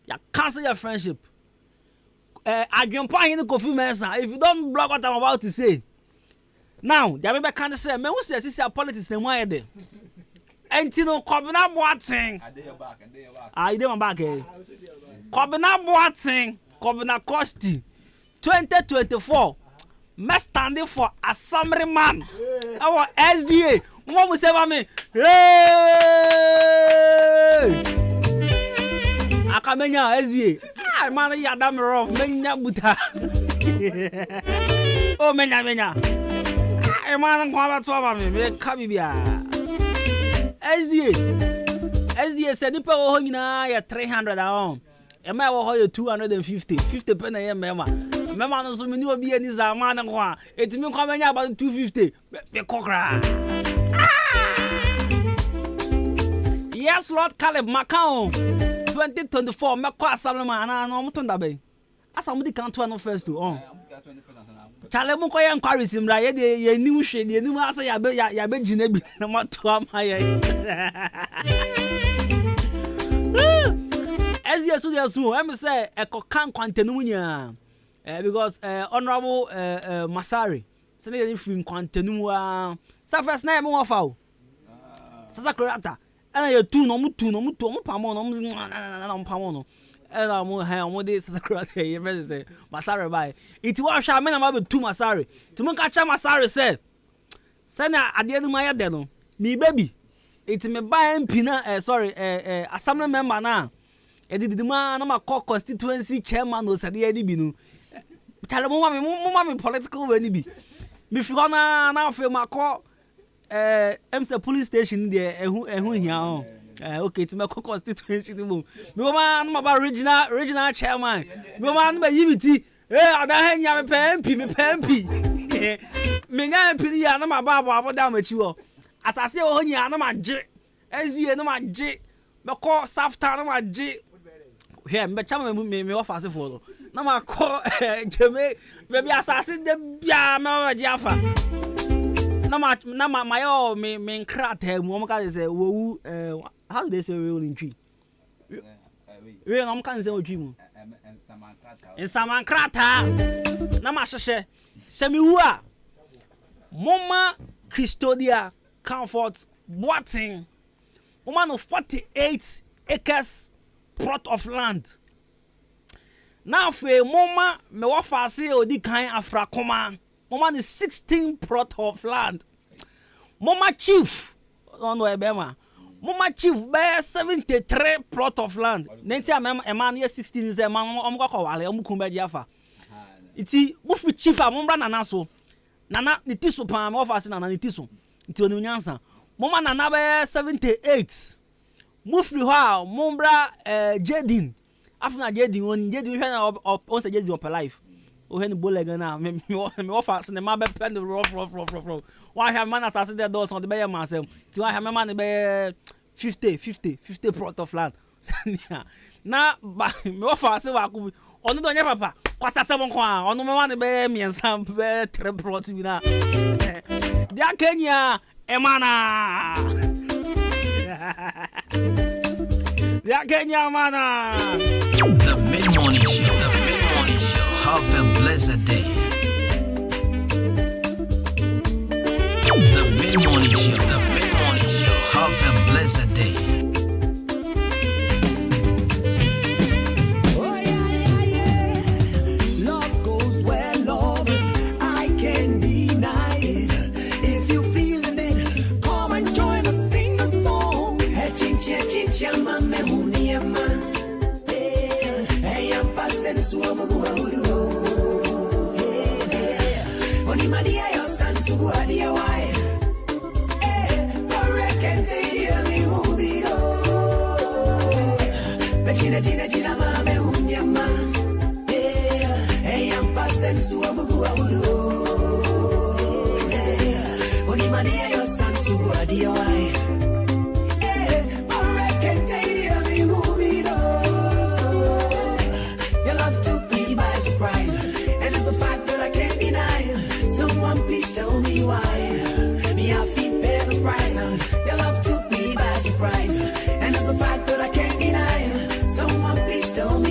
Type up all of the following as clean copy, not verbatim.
You cancel your friendship. Adwuma in the Kofi Mensa. If you don't block what I'm about to say, now the people can't say, "Me who says this is politics?" Then why there? And you know, Kwabena Boateng. I did my back. Kwabena Boateng, Kwabena Costy, 2024. Me standing for assembly man. Our SDA. Mama say me, hey! Akamenya SDA. Ah, man, ya damn rough. Menya buta. Oh, menya. Ah, man, kwaba tuwa me kabibia. SDA said nipa wo nyina ya 300 ahon. Ema wo ho 250. 50 pena ye mema. Mema no so me ni obi ani za man nko a. Etimi kwa menya about 250. Be kokra. Yes, Lord Caleb Macau 2024 me kwa Saloma na no mutonda be. Asa mu di kan to no first to on. Chale mu ko ye inquiries mra ye de ye nim hwe de nim asa ya be gina bi na mato ama ye. As I'm say e ko kan kwantenu nya. Because honorable Masari say dey free kwantenu wa. Sa first na me wafa o. Sasa creator ana ye tu no mu pamo no mu na pamo no ana mu ha mu de sasa creator ye first say Masari bai it wa sha me na ma be tu Masari ti mun ka cha Masari say na ade no ma ya de no me baby it me buy MP na assembly member na e did ma na ma call constituency chairman no sade ye bi no chale mo ma me political we ni bi me fi na fe ma call MC police station there ehun hia okay to make constituency mo me ma no ba regional chairman me ma no ba yibiti ada hanya me MP me nya MP ya na ma ba aboda machi wo asase wo hanya na ma je SDA na ma je me call safta na ma je hwe me chama me wa fase fo na ma call jeme me bi asase de bia me ba je afa na my me crate mu ka say wo how do they say we in tree we no kan say otwi mu en samankrata na ma hye semi wu a mama Custodia Comfort Boateng mama no 48 acres plot of land now fe mama me wa fase odi kan afrakoma mama is 16 plot of land. Mama chief, no ebema. Mama chief be 73 plot of land. Nenti a man here 16 is a man omko ko wale omkumba jiafa. Iti mufi chief a mombra nana so. Nana ni tiso pa me ofase nana ni tiso. Nti onu nyansa. Mama nana be 78. Mufi ho a mombra Jedin. Afuna Jedin hwe na on say Jedin op life. Oh, when the bull na me offer so the man be pen rough. Why have man assassin their doors on the bear myself? Till I have my man be 50 plot of land. Na me offer so wa ku onu do nya papa. Kwasa sebon kwa onu me man be miensa be 3 plot bi na. Dia Kenya emana. Dia Kenya mana. The mid-morning show. Have a blessed day. The mid-morning show. Have a blessed day. Oh yeah. Love goes where love is. I can't deny it. If you feeling it, come and join us, sing a song. Hey, chincha, mame huniema. Hey, I'm passing suamu. Maria your son to adia why rekente mi hubido China mame unyama am passing su abugu Oni Maria your son to adia why rekente mi hubido Your love took me by surprise and it's a fact that I can't deny. Someone please tell me why. Me I feel pay the price now. Your love took me by surprise, and it's a fact that I can't deny. Someone please tell me.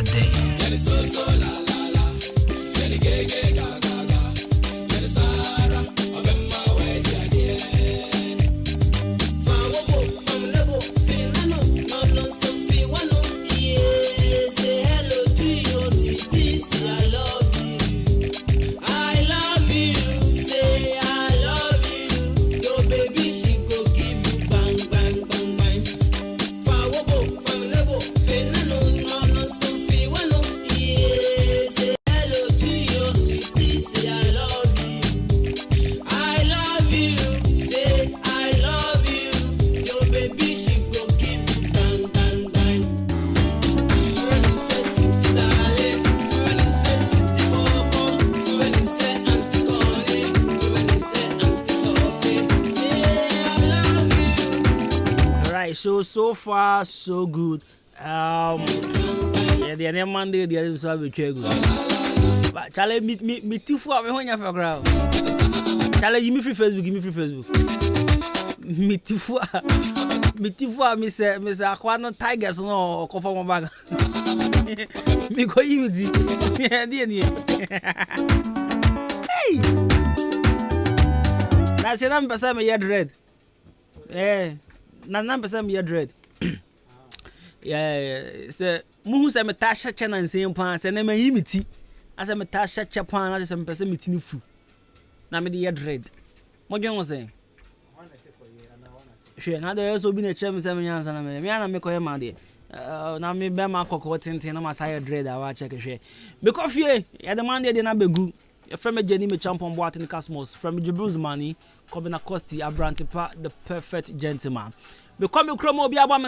Day. so far so good. Yeah, the other Monday the other so be good. But Charlie me tifu am ho nya fakra. Charlie give me free Facebook. Me tifu me say akwa no Tigers no ko for my bag. Me go you di. Hey. Na say na pesa me head red. Na pesa me head red. Yeah, say muhu say me tasha chana nsem pan say na me yimiti. Asa me tasha chapan na say me pesa me tini fu. Na me the head red. Mo dwen wo say. Hwe na dey so bi na chem say me nyansa na me na me koye ma de. Na me be ma kokko tintin na ma say dread a wa check hwe. Me coffee ya the man dey na begu. From a Jenny me champion boat in the cosmos from Jibril's money, Kwabena Costy, Abrantipa, the perfect gentleman. Become a chromo be